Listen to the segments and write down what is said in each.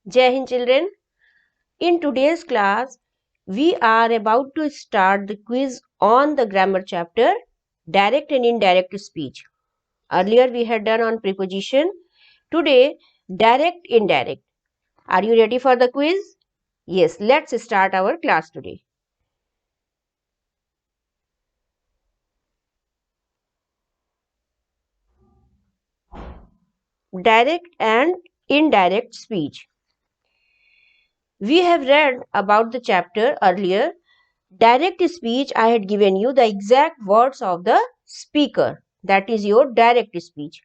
Jai Hind children. In today's class, we are about to start the quiz on the grammar chapter, direct and indirect speech. Earlier we had done on preposition. Today, direct, indirect. Are you ready for the quiz? Yes, let's start our class today. Direct and indirect speech. We have read about the chapter earlier. Direct speech, I had given you the exact words of the speaker. That is your direct speech.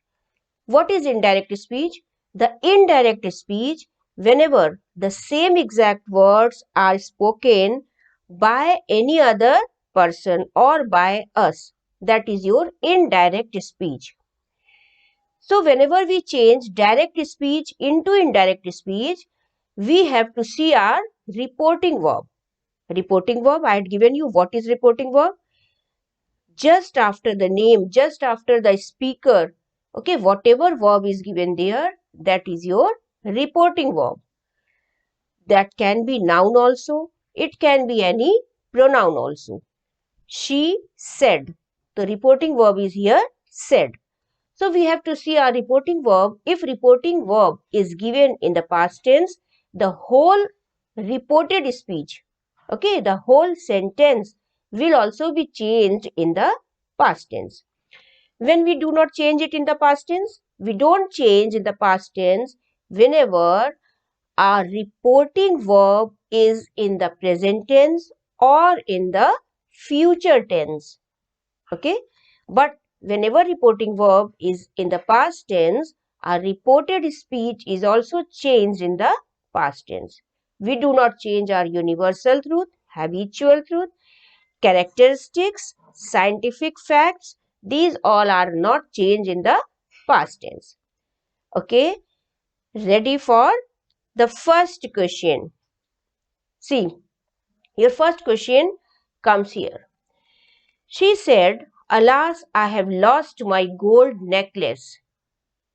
What is indirect speech? The indirect speech, whenever the same exact words are spoken by any other person or by us. That is your indirect speech. So, whenever we change direct speech into indirect speech, we have to see our reporting verb. Reporting verb, I had given you what is reporting verb. Just after the name, just after the speaker, okay, whatever verb is given there, that is your reporting verb. That can be noun also, it can be any pronoun also. She said. The reporting verb is here said. So we have to see our reporting verb. If reporting verb is given in the past tense, the whole reported speech, okay, the whole sentence will also be changed in the past tense. When we do not change it in the past tense, we don't change in the past tense whenever our reporting verb is in the present tense or in the future tense. Okay, but whenever reporting verb is in the past tense, our reported speech is also changed in the past tense. We do not change our universal truth, habitual truth, characteristics, scientific facts. These all are not changed in the past tense. Okay, ready for the first question. See, your first question comes here. She said, "Alas, I have lost my gold necklace."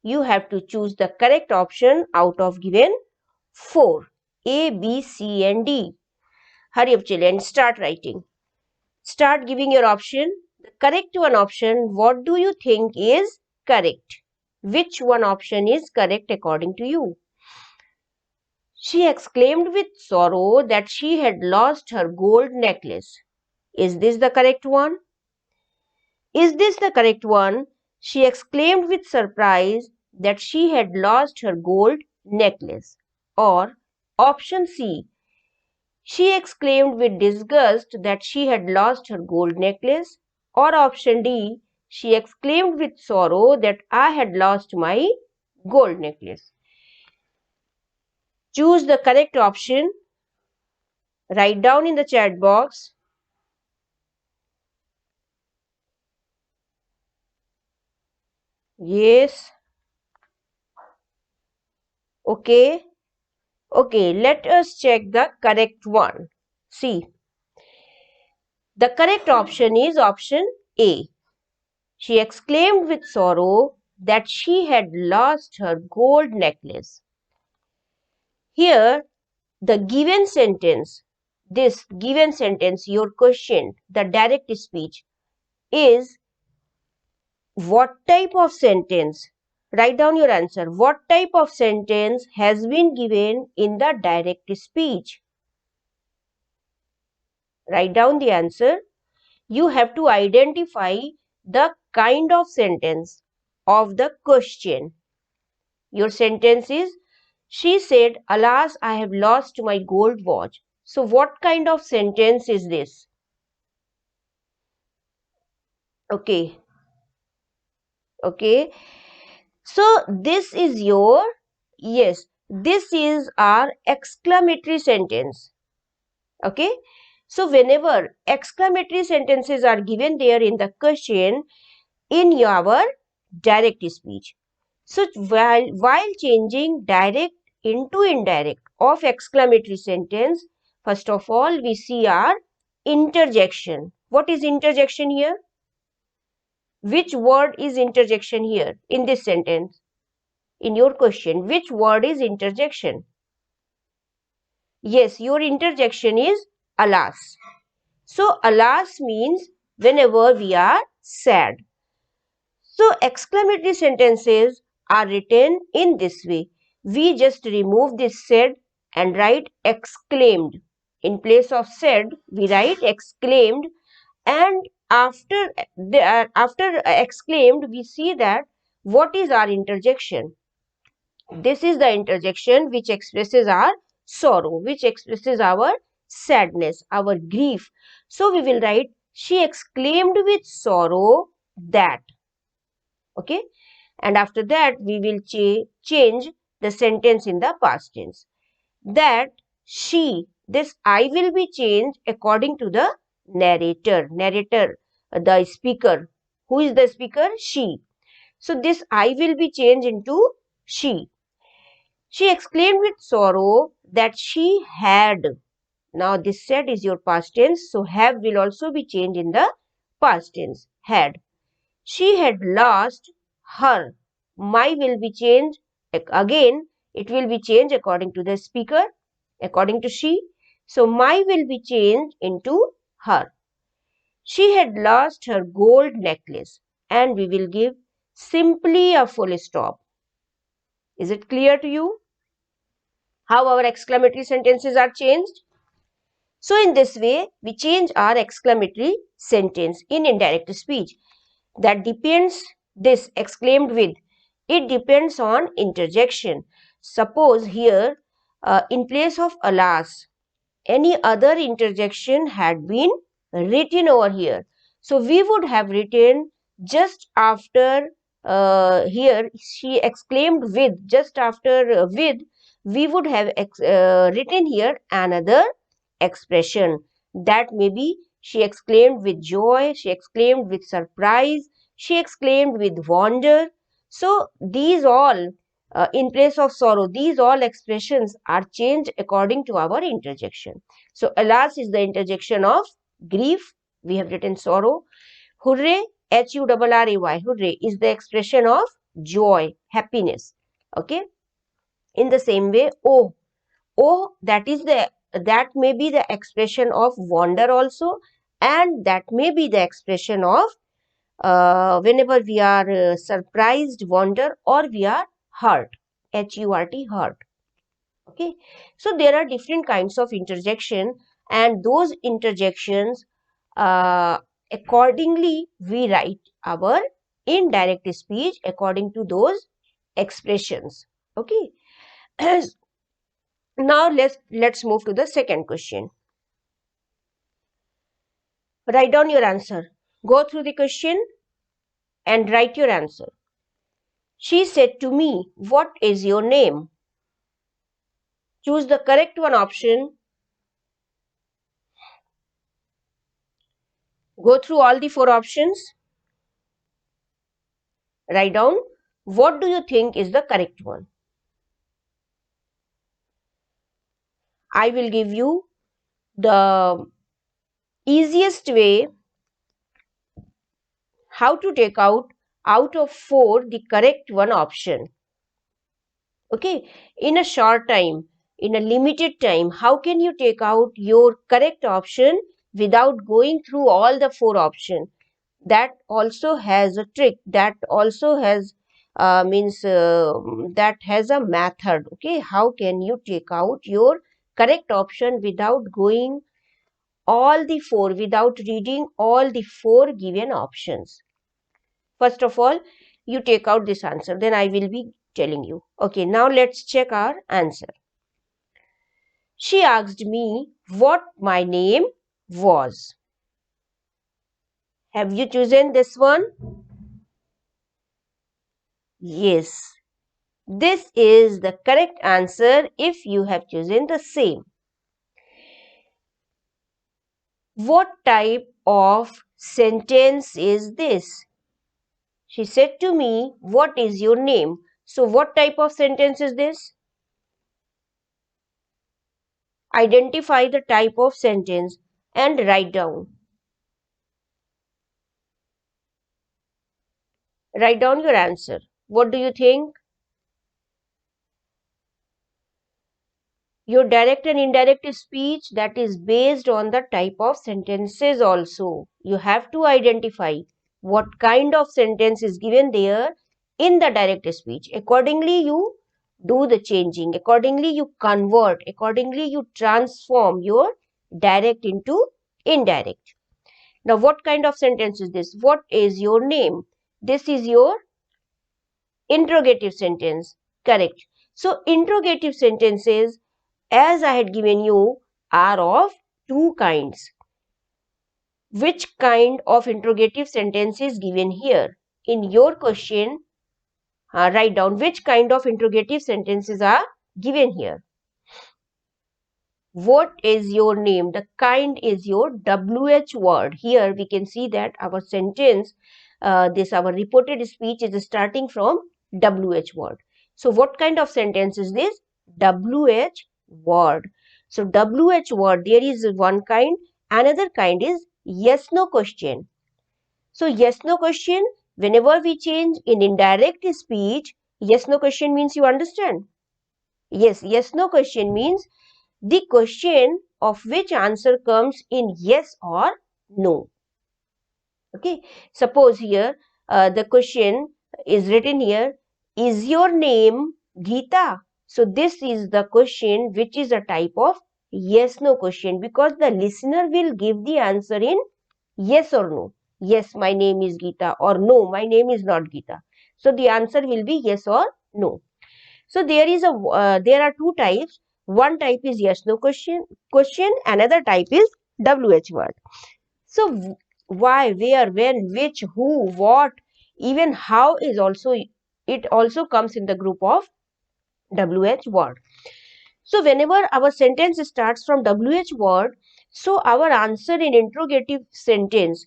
You have to choose the correct option out of given 4. A, B, C and D. Hurry up children, start writing. Start giving your option. The correct one option, what do you think is correct? Which one option is correct according to you? She exclaimed with sorrow that she had lost her gold necklace. Is this the correct one? Is this the correct one? She exclaimed with surprise that she had lost her gold necklace. Or option C. She exclaimed with disgust that she had lost her gold necklace. Or option D. She exclaimed with sorrow that I had lost my gold necklace. Choose the correct option. Write down in the chat box. Yes. Okay. Okay, let us check the correct one. See, the correct option is option A. She exclaimed with sorrow that she had lost her gold necklace. Here, the given sentence, this given sentence, your question, the direct speech, is what type of sentence? Write down your answer. What type of sentence has been given in the direct speech? Write down the answer. You have to identify the kind of sentence of the question. Your sentence is, she said, "Alas, I have lost my gold watch." So, what kind of sentence is this? Okay. Okay. So, this is your, yes, this is our exclamatory sentence. Okay. So, whenever exclamatory sentences are given there in the question, in your direct speech. So while changing direct into indirect of exclamatory sentence, first of all we see our interjection. What is interjection here? Which word is interjection here in this sentence? In your question, which word is interjection? Yes, your interjection is alas. So alas means whenever we are sad. So exclamatory sentences are written in this way. We just remove this said and write exclaimed. In place of said, we write exclaimed, and after exclaimed, we see that what is our interjection. This is the interjection which expresses our sorrow, which expresses our sadness, our grief. So we will write, she exclaimed with sorrow that. Okay. And after that, we will change the sentence in the past tense. That she, this I will be changed according to the narrator, the speaker. Who is the speaker? She. So this I will be changed into she. She exclaimed with sorrow that she had. Now this said is your past tense, so have will also be changed in the past tense. Had. She had lost her. My will be changed. Again, it will be changed according to the speaker, according to she. So my will be changed into her. She had lost her gold necklace, and we will give simply a full stop. Is it clear to you how our exclamatory sentences are changed? So in this way, we change our exclamatory sentence in indirect speech. That depends, this exclaimed with, it depends on interjection. Suppose here, in place of alas, any other interjection had been written over here. So we would have written just after here she exclaimed with, just after with, we would have written here another expression. That may be she exclaimed with joy, she exclaimed with surprise, she exclaimed with wonder. So these all in place of sorrow, these all expressions are changed according to our interjection. So alas is the interjection of grief. We have written sorrow. Hooray, Hurray, hooray is the expression of joy, happiness. Okay. In the same way, oh, that may be the expression of wonder also, and that may be the expression of whenever we are surprised, wonder, or we are hurt, Hurt, hurt. Okay, so there are different kinds of interjection, and those interjections, uh, accordingly, we write our indirect speech according to those expressions. Okay, now let's move to the second question. Write down your answer. Go through the question and write your answer. She said to me, "What is your name?" Choose the correct one option. Go through all the four options. Write down what do you think is the correct one. I will give you the easiest way how to take out of four the correct one option. Okay, in a short time, in a limited time, how can you take out your correct option without going through all the four options? That also has a trick, that also has that has a method. Okay, how can you take out your correct option without going all the four, without reading all the four given options? First of all, you take out this answer, then I will be telling you. Okay, now let's check our answer. She asked me what my name was. Have you chosen this one? Yes. This is the correct answer if you have chosen the same. What type of sentence is this? She said to me, "What is your name?" So, what type of sentence is this? Identify the type of sentence and write down. Write down your answer. What do you think? Your direct and indirect speech, that is based on the type of sentences also. You have to identify what kind of sentence is given there in the direct speech. Accordingly, you do the changing. Accordingly, you convert. Accordingly, you transform your direct into indirect. Now, what kind of sentence is this? What is your name? This is your interrogative sentence. Correct. So, interrogative sentences, as I had given you, are of two kinds. Which kind of interrogative sentence is given here? In your question, write down which kind of interrogative sentences are given here. What is your name? The kind is your WH word. Here we can see that our sentence, our reported speech is starting from WH word. So what kind of sentence is this? WH word. So WH word, there is one kind. Another kind is yes no question. So yes no question, whenever we change in indirect speech, yes no question means, you understand? Yes no question means the question of which answer comes in yes or no. Okay, suppose here the question is written here, is your name Geeta? So this is the question which is a type of yes no question, because the listener will give the answer in yes or no. Yes, my name is Geeta, or no, my name is not Geeta. So the answer will be yes or no. So there are two types. One type is yes no question. Another type is WH word. So why, where, when, which, who, what, even how is also, it also comes in the group of WH word. So whenever our sentence starts from WH word, so our answer in interrogative sentence,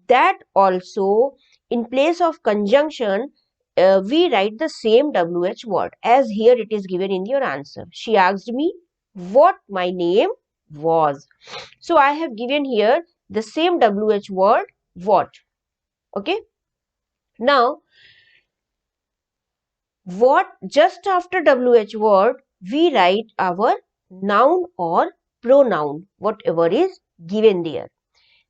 that also in place of conjunction, we write the same WH word as here it is given in your answer. She asked me what my name was. So I have given here the same WH word, what. Okay. Now, what, just after WH word, we write our noun or pronoun, whatever is given there.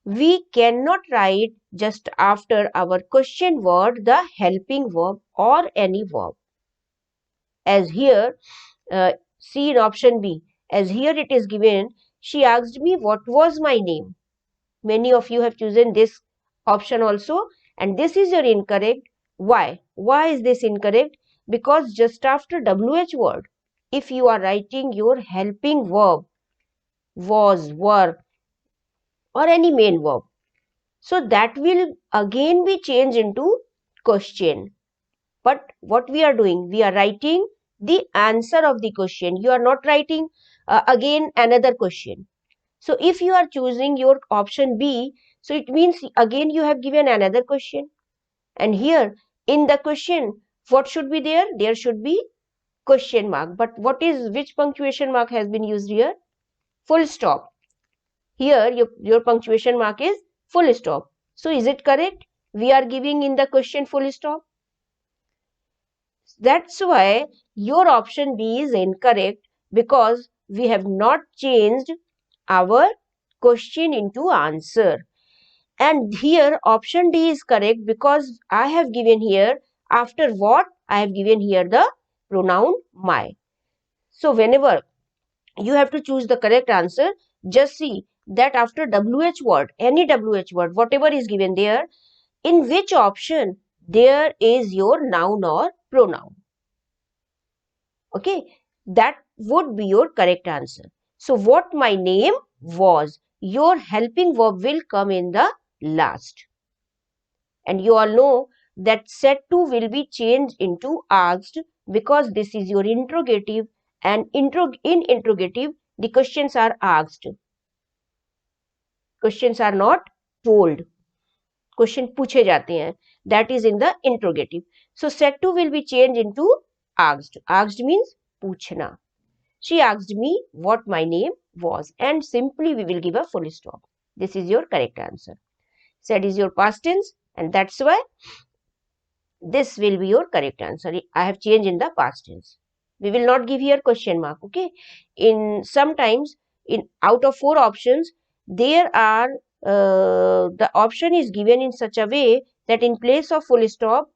We cannot write just after our question word the helping verb or any verb. As here, see in option B, as here it is given, she asked me what was my name. Many of you have chosen this option also, and this is your incorrect. Why? Why is this incorrect? Because just after WH word, if you are writing your helping verb, was, were, or any main verb, so that will again be changed into question. But what we are doing, we are writing the answer of the question. You are not writing again another question. So if you are choosing your option B, so it means again you have given another question. And here in the question, what should be there? There should be question mark. But which punctuation mark has been used here? Full stop. Here your punctuation mark is full stop. So is it correct? We are giving in the question full stop. That's why your option B is incorrect, because we have not changed our question into answer. And here option D is correct, because I have given here after what, I have given here the pronoun my. So whenever you have to choose the correct answer, just see that after WH word, any WH word, whatever is given there, in which option there is your noun or pronoun. Okay, that would be your correct answer. So what my name was, your helping verb will come in the last. And you all know that said to will be changed into asked, because this is your interrogative, and in interrogative the questions are asked. Questions are not told. Question पूछे जाते हैं. That is in the interrogative. So said to will be changed into asked. Asked means पूछना. She asked me what my name was, and simply we will give a full stop. This is your correct answer. Said is your past tense, and that's why this will be your correct answer. I have changed in the past tense. We will not give here question mark. Okay. In sometimes in out of 4 options, there are the option is given in such a way that in place of full stop,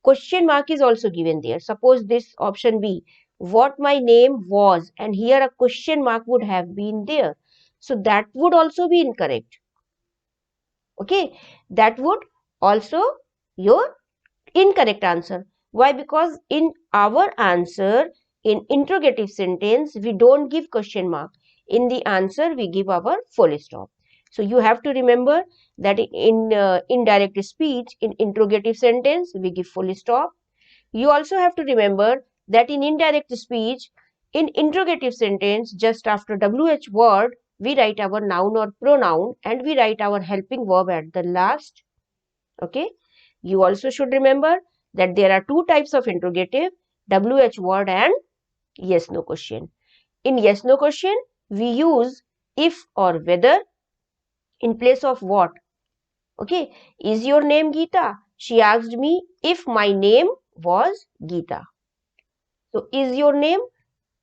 question mark is also given there. Suppose this option B, what my name was, and here a question mark would have been there. So that would also be incorrect. Okay, that would also your incorrect answer. Why? Because in our answer, in interrogative sentence, we don't give question mark. In the answer, we give our full stop. So you have to remember that in indirect speech, in interrogative sentence, we give full stop. You also have to remember that in indirect speech, in interrogative sentence, just after WH word, we write our noun or pronoun and we write our helping verb at the last. Okay. You also should remember that there are two types of interrogative, WH word and yes no question. In yes no question, we use if or whether in place of what. Okay. Is your name Geeta? She asked me if my name was Geeta. So, is your name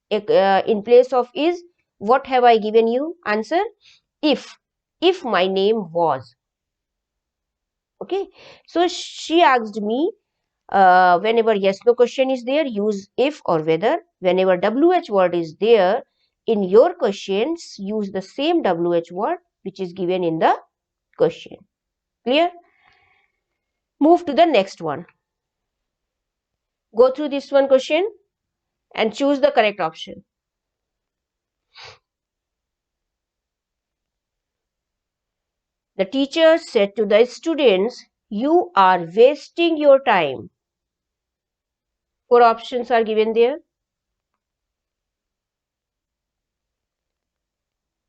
in place of is, what have I given you? Answer, if my name was. Okay. So, she asked me, whenever yes no question is there, use if or whether. Whenever WH word is there in your questions, use the same WH word which is given in the question. Clear? Move to the next one. Go through this one question and choose the correct option. The teacher said to the students, you are wasting your time. 4 options are given there.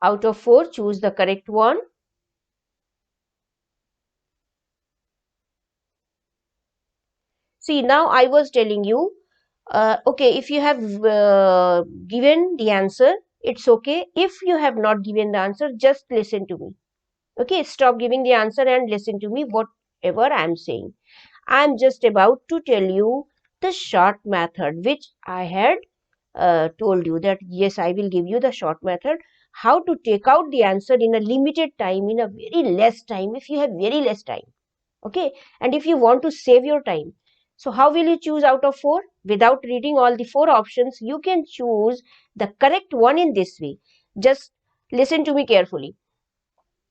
Out of 4, choose the correct one. See, now I was telling you, okay, if you have given the answer, it's okay. If you have not given the answer, just listen to me. Okay, stop giving the answer and listen to me whatever I am saying. I am just about to tell you the short method which I had told you that yes, I will give you the short method how to take out the answer in a limited time, in a very less time, if you have very less time. Okay, and if you want to save your time, so how will you choose out of 4? Without reading all the 4 options, you can choose the correct one in this way. Just listen to me carefully.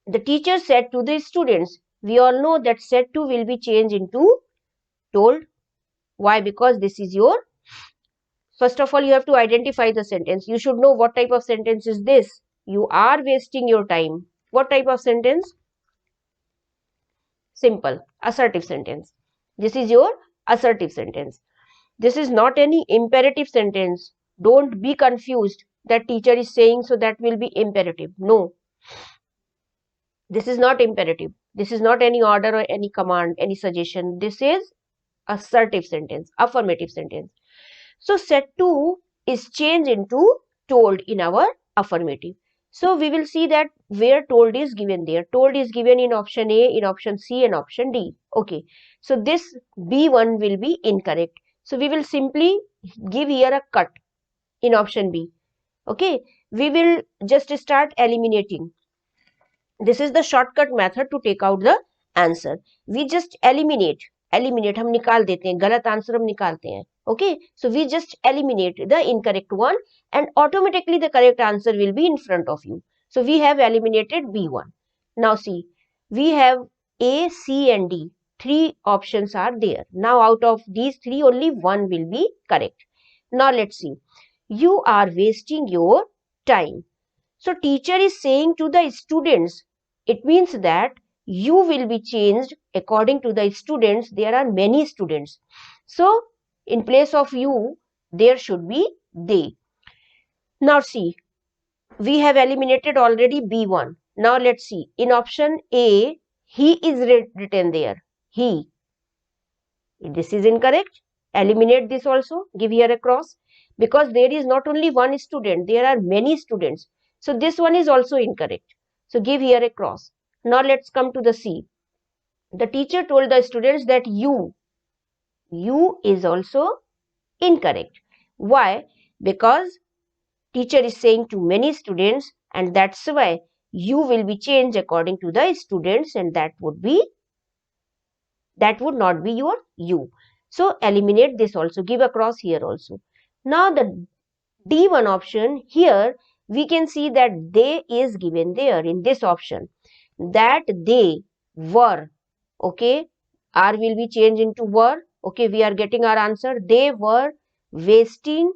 The teacher said to the students, we all know that said to will be changed into told. Why? Because this is your, first of all, you have to identify the sentence. You should know what type of sentence is this. You are wasting your time. What type of sentence? Simple, assertive sentence. This is your assertive sentence. This is not any imperative sentence. Don't be confused that teacher is saying so that will be imperative. No. This is not imperative. This is not any order or any command, any suggestion. This is assertive sentence, affirmative sentence. So, said to is changed into told in our affirmative. So, we will see that where told is given there. Told is given in option A, in option C and option D. Okay. So, this B1 will be incorrect. So, we will simply give here a cut in option B. Okay. We will just start eliminating. This is the shortcut method to take out the answer. We just eliminate. Eliminate हम निकाल देते हैं, गलत answer हम निकालते हैं. Okay, so we just eliminate the incorrect one and automatically the correct answer will be in front of you. So we have eliminated B1. Now see, we have A, C and D. 3 options are there. Now out of these 3 only one will be correct. Now let's see. You are wasting your time. So teacher is saying to the students, it means that you will be changed according to the students. There are many students. So in place of you, there should be they. Now see, we have eliminated already B1. Now let's see. In option A, he is written there. He. This is incorrect. Eliminate this also. Give here a cross. Because there is not only one student, there are many students. So this one is also incorrect. So give here a cross. Now let's come to the C. The teacher told the students that you is also incorrect. Why? because teacher is saying to many students, and that's why you will be changed according to the students, and that would not be your you. So eliminate this also, give across here also. Now the D1 option, here we can see that they is given there in this option, that they were, okay, are will be changed into were, okay, we are getting our answer. They were wasting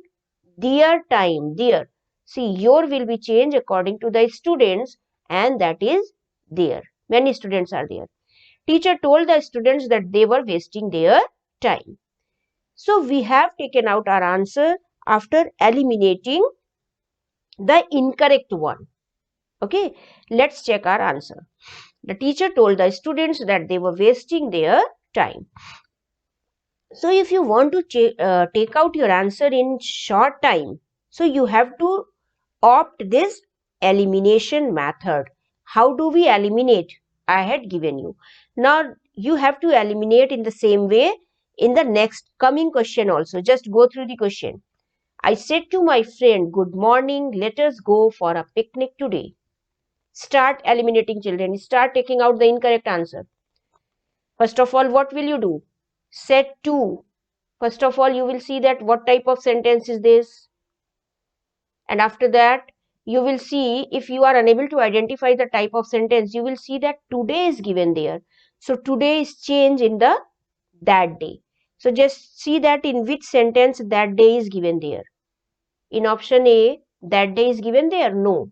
their time, their. See, your will be changed according to the students, and that is there. Many students are there. Teacher told the students that they were wasting their time. So we have taken out our answer after eliminating the incorrect one. Okay, let's check our answer. The teacher told the students that they were wasting their time. So if you want to take out your answer in short time, so you have to opt this elimination method. How do we eliminate? I had given you. Now you have to eliminate in the same way in the next coming question also. Just go through the question. I said to my friend, good morning, let us go for a picnic today. Start eliminating, children. Start taking out the incorrect answer. First of all, what will you do? Set to. First of all, you will see that what type of sentence is this. And after that, you will see, if you are unable to identify the type of sentence, you will see that today is given there. So today is changed in the that day. So just see that in which sentence that day is given there. In option A, that day is given there. No.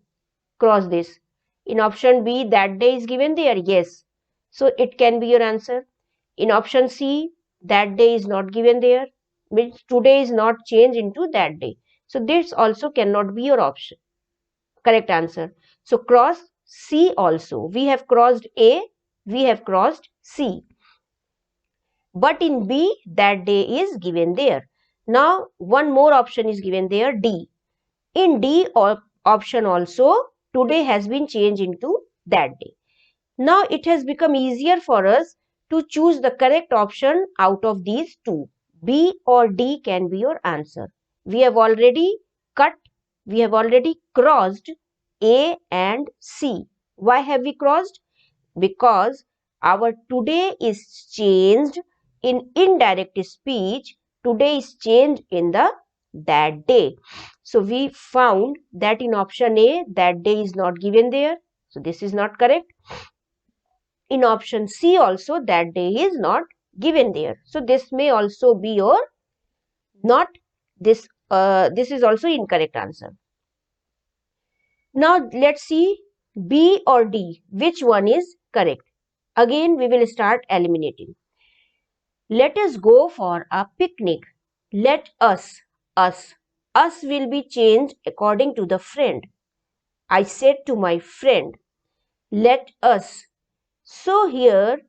Cross this. In option B, that day is given there. Yes. So it can be your answer. In option C, that day is not given there. Means today is not changed into that day. So this also cannot be your option. Correct answer. So cross C also. We have crossed A, we have crossed C. But in B, that day is given there. Now one more option is given there, D. In D option also, today has been changed into that day. Now it has become easier for us to choose the correct option out of these two. B or D can be your answer. We have already crossed A and C. Why have we crossed? Because our today is changed in indirect speech. Today is changed in the that day. So we found that in option A, that day is not given there. So this is not correct. In option C also, that day is not given there. So this may also be your not this. This is also incorrect answer. Now let's see B or D. Which one is correct? Again, we will start eliminating. Let us go for a picnic. Let us will be changed according to the friend. I said to my friend, let us. So here,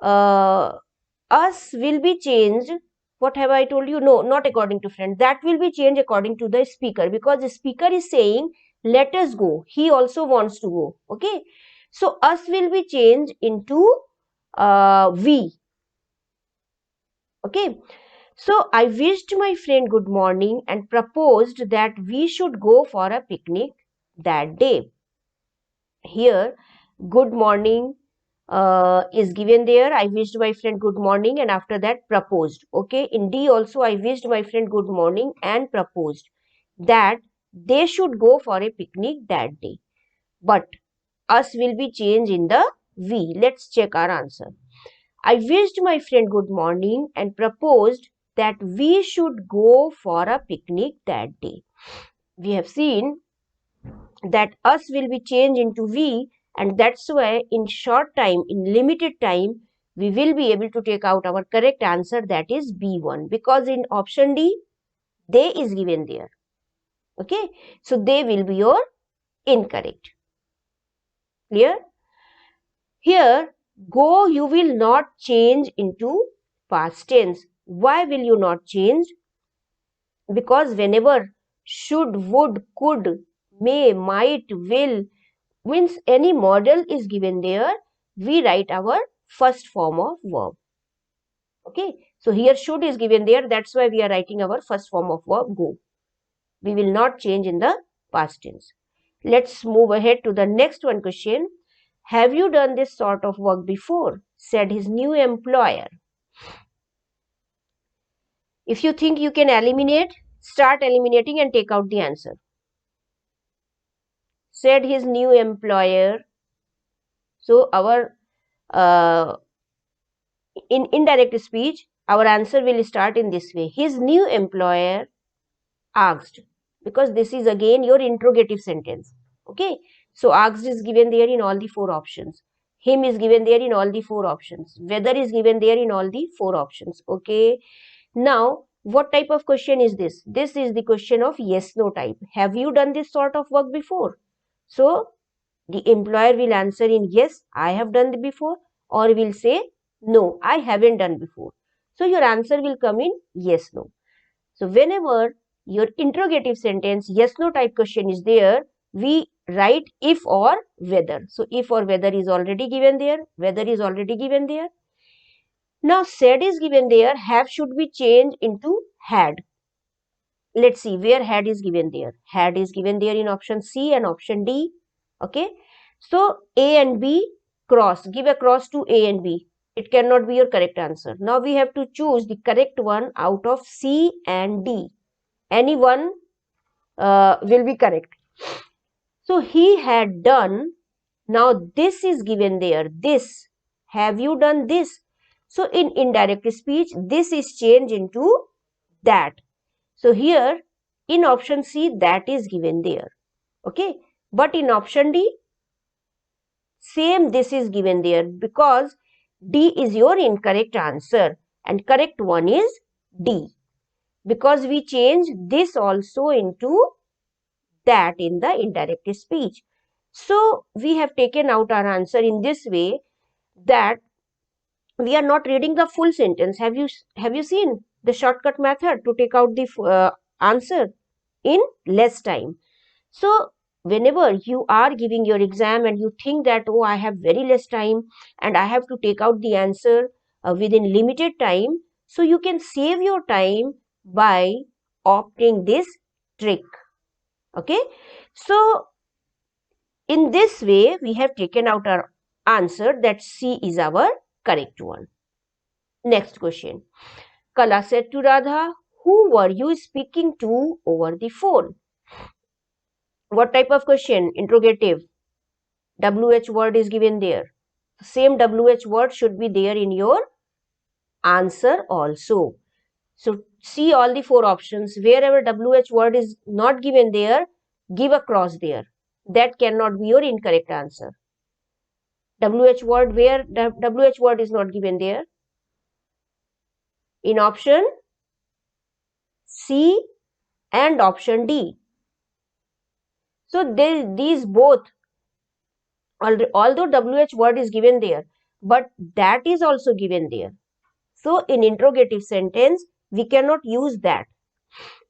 us will be changed. What have I told you? No, not according to friend. That will be changed according to the speaker, because the speaker is saying, let us go. He also wants to go. Okay. So us will be changed into we. Okay. So I wished my friend good morning and proposed that we should go for a picnic that day. Here, good morning is given there. I wished my friend good morning, and after that proposed. Okay. In D also, I wished my friend good morning and proposed that they should go for a picnic that day. But us will be changed in the we. Let's check our answer. I wished my friend good morning and proposed that we should go for a picnic that day. We have seen that us will be changed into we, and that's why in short time, in limited time, we will be able to take out our correct answer, that is B1, because in option D, they is given there. Okay, so they will be your incorrect. Clear? Here, go you will not change into past tense. Why will you not change? Because whenever should, would, could, may, might, will means any model is given there, we write our first form of verb. Okay. So here should is given there. That's why we are writing our first form of verb, go. We will not change in the past tense. Let's move ahead to the next one question. Have you done this sort of work before? Said his new employer. If you think you can eliminate, start eliminating and take out the answer. Said his new employer. So our in indirect speech, our answer will start in this way. His new employer asked, because this is again your interrogative sentence. Okay, so asked is given there in all the four options. Him is given there in all the four options. Whether is given there in all the four options. Okay, now what type of question is this? This is the question of yes no type. Have you done this sort of work before? So the employer will answer in yes, I have done it before, or will say no, I haven't done before. So your answer will come in yes no. So whenever your interrogative sentence yes no type question is there, we write if or whether. So if or whether is already given there, whether is already given there. Now said is given there, have should be changed into had. Let's see where had is given there. Had is given there in option C and option D. Okay. So A and B cross, give a cross to A and B. It cannot be your correct answer. Now we have to choose the correct one out of C and D. Any one will be correct. So he had done. Now this is given there. This. Have you done this? So in indirect speech, this is changed into that. So here in option C, that is given there. Okay. But in option D, same this is given there, because D is your incorrect answer and correct one is D. Because we change this also into that in the indirect speech. So we have taken out our answer in this way, that we are not reading the full sentence. Have you seen the shortcut method to take out the answer in less time? So whenever you are giving your exam and you think that, oh, I have very less time and I have to take out the answer within limited time, so you can save your time by opting this trick. Okay, so in this way we have taken out our answer that C is our correct one. Next question. Kala said to Radha, who were you speaking to over the phone? What type of question? Interrogative. WH word is given there. Same WH word should be there in your answer also. So see all the four options. Wherever WH word is not given there, give a cross there. That cannot be your incorrect answer. WH word, where WH word is not given there? In option C and option D. So these both, although WH word is given there, but that is also given there. So in interrogative sentence, we cannot use that.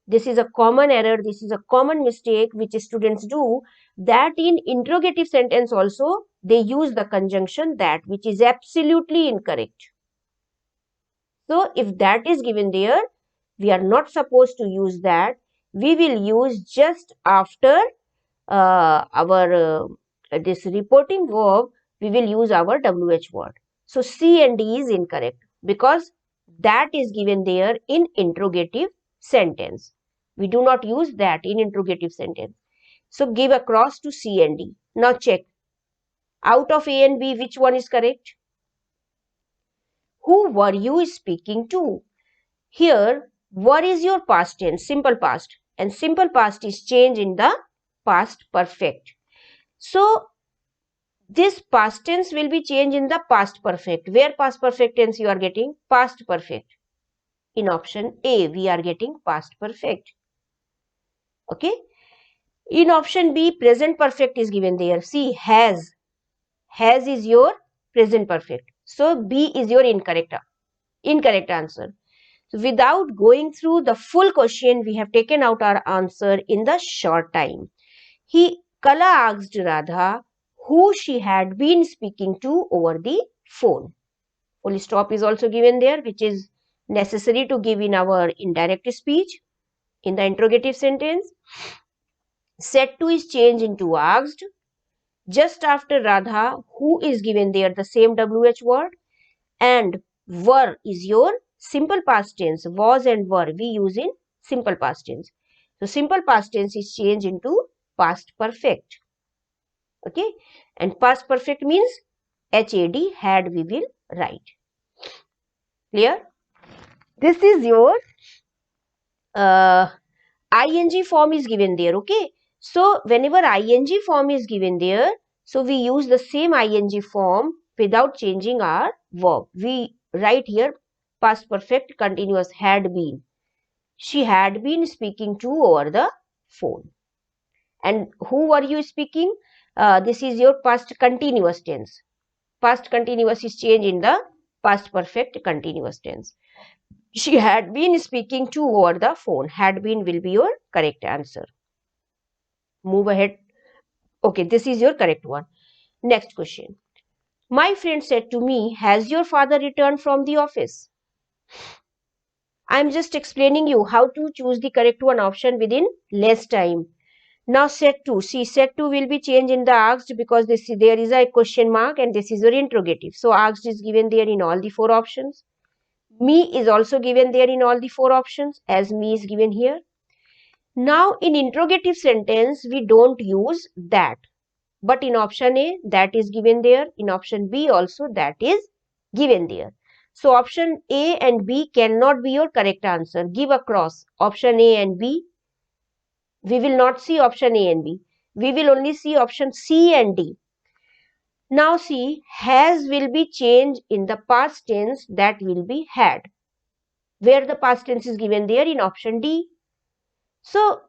This is a common error, this is a common mistake which students do, that in interrogative sentence also they use the conjunction that, which is absolutely incorrect. So if that is given there, we are not supposed to use that. We will use just after our this reporting verb, we will use our WH word. So C and D is incorrect because that is given there in interrogative sentence. We do not use that in interrogative sentence. So give a cross to C and D. Now check. Out of A and B, which one is correct? Who were you speaking to? Here, were is your past tense, simple past, and simple past is changed in the past perfect. So this past tense will be changed in the past perfect. Where past perfect tense you are getting? Past perfect. In option A, we are getting past perfect. Okay. In option B, present perfect is given there. See, has. Has is your present perfect. So B is your incorrect answer. So without going through the full question, we have taken out our answer in the short time. Kala asked Radha who she had been speaking to over the phone. Full stop is also given there, which is necessary to give in our indirect speech. In the interrogative sentence, said to is changed into asked. Just after Radha, who is given there the same WH word, and were is your simple past tense. Was and were we use in simple past tense. So simple past tense is changed into past perfect. Okay, and past perfect means HAD, had, we will write. Clear? This is your ing form is given there. Okay, so whenever ing form is given there, so we use the same ing form without changing our verb. We write here past perfect continuous had been. She had been speaking to over the phone. And who were you speaking? This is your past continuous tense. Past continuous is changed in the past perfect continuous tense. She had been speaking to over the phone. Had been will be your correct answer. Move ahead. Okay, this is your correct one. Next question. My friend said to me, has your father returned from the office? I am just explaining you how to choose the correct one option within less time. Now set 2. See, set 2 will be changed in the asked because there is a question mark and this is your interrogative. So asked is given there in all the 4 options. Me is also given there in all the 4 options as me is given here. Now in interrogative sentence we don't use that. But in option A that is given there. In option B also that is given there. So option A and B cannot be your correct answer. Give a cross. Option A and B. We will not see option A and B. We will only see option C and D. Now see, has will be changed in the past tense, that will be had. Where the past tense is given there in option D. So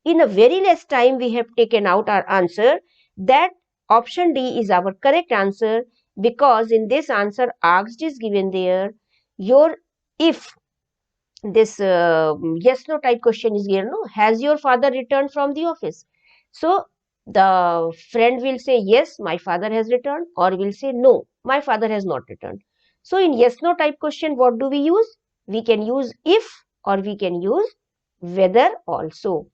in a very less time we have taken out our answer that option D is our correct answer, because in this answer asked is given there. Your if this yes no type question is given, no, has your father returned from the office? So the friend will say yes, my father has returned, or will say no, my father has not returned. So in yes no type question what do we use? We can use if or we can use whether also.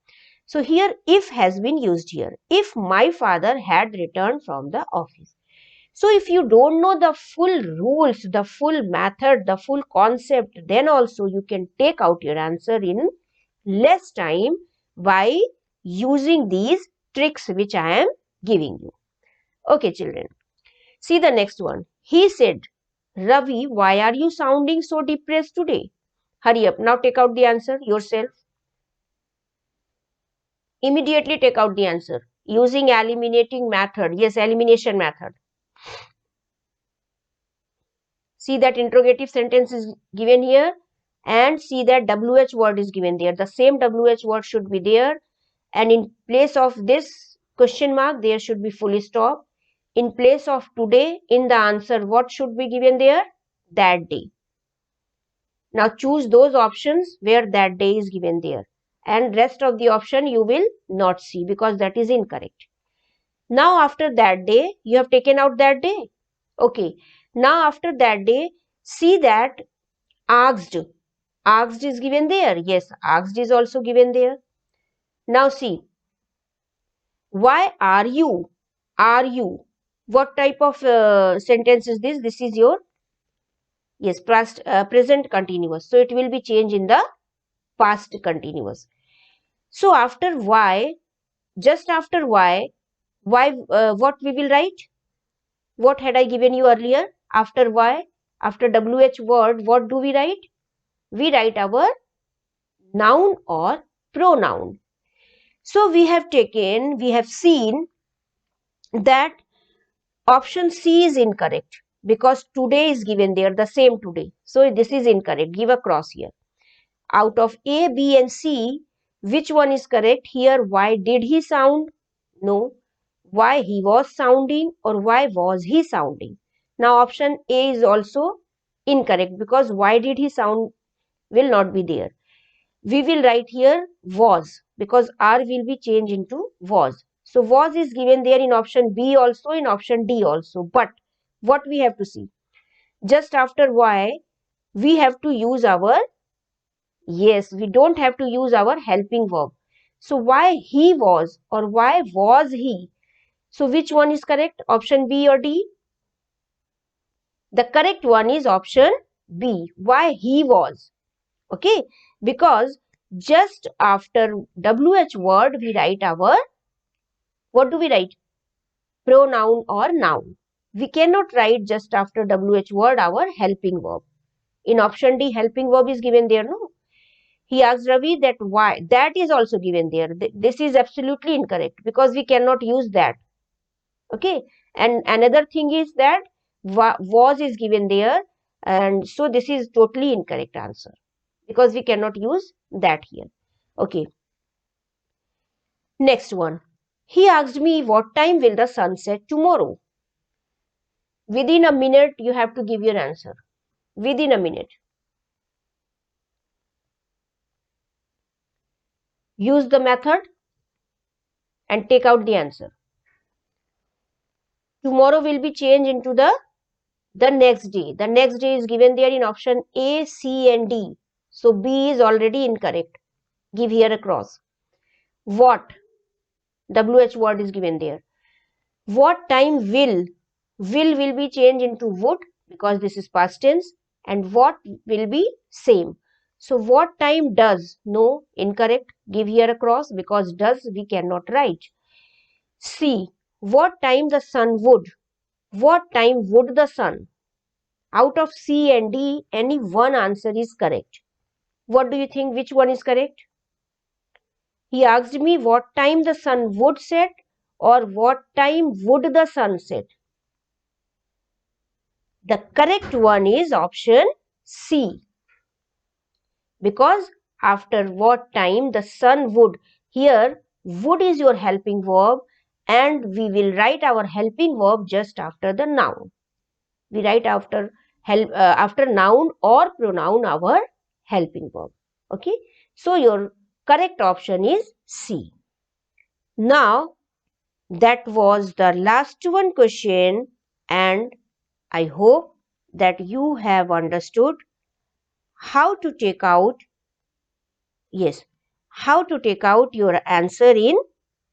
So here if has been used here. If my father had returned from the office. So if you don't know the full rules, the full method, the full concept, then also you can take out your answer in less time by using these tricks which I am giving you. Okay, children. See the next one. He said, Ravi, why are you sounding so depressed today? Hurry up. Now take out the answer yourself. Immediately take out the answer using eliminating method. Yes, elimination method. See that interrogative sentence is given here and see that WH word is given there. The same WH word should be there, and in place of this question mark there should be full stop. In place of today in the answer what should be given there? That day. Now choose those options where that day is given there, and rest of the option you will not see because that is incorrect. Now after that day you have taken out that day. Okay. Now after that day, see that asked. Asked is given there. Yes, asked is also given there. Now see, why are you? Are you? What type of sentence is this? This is your, yes, present continuous. So it will be changed in the past continuous. So after why, just after why, what we will write? What had I given you earlier? After why, after WH word, what do we write? We write our noun or pronoun. So we have seen that option C is incorrect because today is given there, the same today. So this is incorrect. Give a cross here. Out of A, B and C, which one is correct? Here, why did he sound? No. Why he was sounding or why was he sounding? Now option A is also incorrect because why did he sound will not be there. We will write here was because R will be changed into was. So was is given there in option B also, in option D also. But what we have to see? Just after Y, we have to use our Yes, we don't have to use our helping verb. So why he was or why was he? So which one is correct? Option B or D? The correct one is option B. Why he was. Okay, because just after WH word we write our, what do we write? Pronoun or noun. We cannot write just after WH word our helping verb. In option D, helping verb is given there, no? He asked Ravi that why. That is also given there. This is absolutely incorrect because we cannot use that. Okay. And another thing is that was is given there. And so this is totally incorrect answer because we cannot use that here. Okay. Next one. He asked me what time will the sun set tomorrow? Within a minute, you have to give your answer. Within a minute. Use the method and take out the answer. Tomorrow will be changed into the next day. The next day is given there in option A, C and D. So B is already incorrect. Give here a cross. What? WH word is given there. What time will be changed into would because this is past tense, and what will be same. So what time does? No, incorrect. Give here a cross because does we cannot write. C. What time the sun would? What time would the sun? Out of C and D, any one answer is correct. What do you think? Which one is correct? He asked me what time the sun would set or what time would the sun set. The correct one is option C. Because after what time the sun would, here would is your helping verb and we will write our helping verb just after the noun. We write after noun or pronoun our helping verb. Okay. So your correct option is C. Now that was the last one question and I hope that you have understood how to take out, yes, how to take out your answer in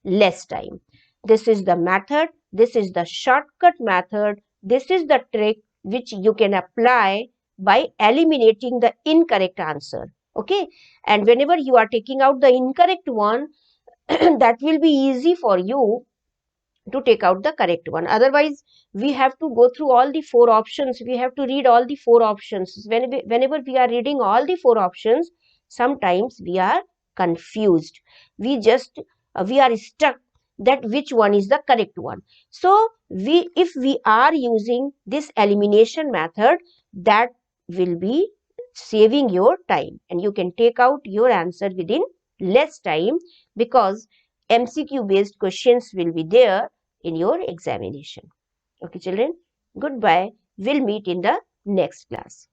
less time. This is the method, this is the shortcut method, this is the trick which you can apply by eliminating the incorrect answer. Okay, and whenever you are taking out the incorrect one, that will be easy for you to take out the correct one. Otherwise, we have to go through all the four options. We have to read all the four options. Whenever we are reading all the four options, sometimes we are confused. We are stuck that which one is the correct one. So, if we are using this elimination method, that will be saving your time and you can take out your answer within less time because MCQ based questions will be there in your examination. Okay, children, goodbye. We'll meet in the next class.